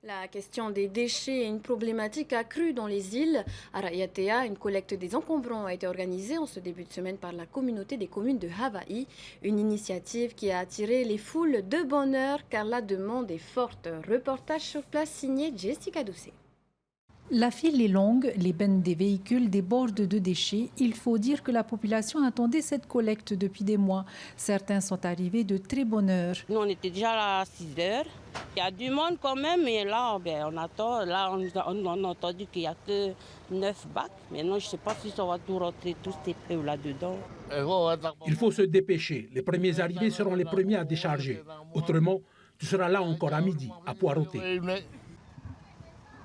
La question des déchets est une problématique accrue dans les îles. À Raiatea, une collecte des encombrants a été organisée en ce début de semaine par la communauté des communes de Hawaï. Une initiative qui a attiré les foules de bonne heure car la demande est forte. Reportage sur place signé Jessica Doucet. La file est longue, les bennes des véhicules débordent de déchets. Il faut dire que la population attendait cette collecte depuis des mois. Certains sont arrivés de très bonne heure. Nous, on était déjà là à 6 heures. Il y a du monde quand même, mais là, on attend. Là, on a entendu qu'il n'y a que 9 bacs. Maintenant, je ne sais pas si ça va tout rentrer, tous ces peu là-dedans. Il faut se dépêcher. Les premiers arrivés seront les premiers à décharger. Autrement, tu seras là encore à midi, à poireauter.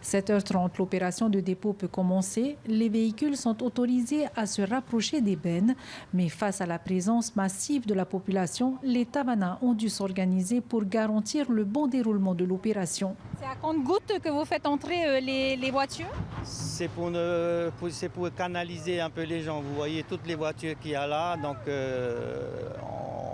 7h30, l'opération de dépôt peut commencer. Les véhicules sont autorisés à se rapprocher des bennes. Mais face à la présence massive de la population, les Tavanas ont dû s'organiser pour garantir le bon déroulement de l'opération. C'est à compte-gouttes que vous faites entrer les voitures? C'est pour canaliser un peu les gens. Vous voyez toutes les voitures qu'il y a là. Donc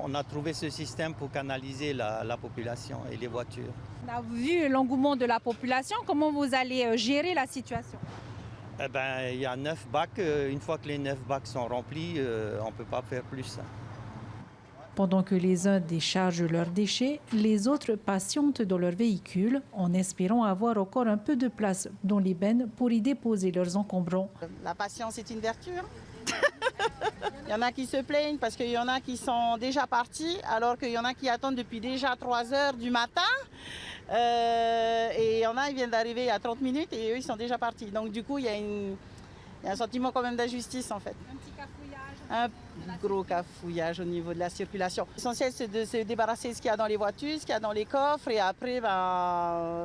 on a trouvé ce système pour canaliser la population et les voitures. On a vu l'engouement de la population. Comment vous allez gérer la situation? Eh ben, il y a 9 bacs. Une fois que les 9 bacs sont remplis, on ne peut pas faire plus. Pendant que les uns déchargent leurs déchets, les autres patientent dans leur véhicule en espérant avoir encore un peu de place dans les bennes pour y déposer leurs encombrants. La patience est une vertu. Il y en a qui se plaignent parce qu'il y en a qui sont déjà partis, alors qu'il y en a qui attendent depuis déjà 3 heures du matin. Et il y en a, ils viennent d'arriver il y a 30 minutes et eux, ils sont déjà partis. Donc du coup, il y a un sentiment quand même d'injustice en fait. Un petit cafouillage. Un gros cafouillage au niveau de la circulation. L'essentiel, c'est de se débarrasser de ce qu'il y a dans les voitures, ce qu'il y a dans les coffres. Et après, là,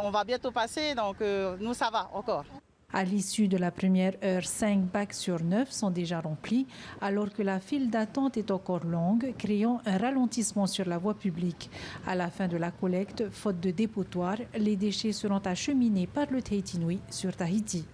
on va bientôt passer, donc nous, ça va encore. À l'issue de la première heure, 5 bacs sur 9 sont déjà remplis, alors que la file d'attente est encore longue, créant un ralentissement sur la voie publique. À la fin de la collecte, faute de dépotoir, les déchets seront acheminés par le Tahiti Nui sur Tahiti.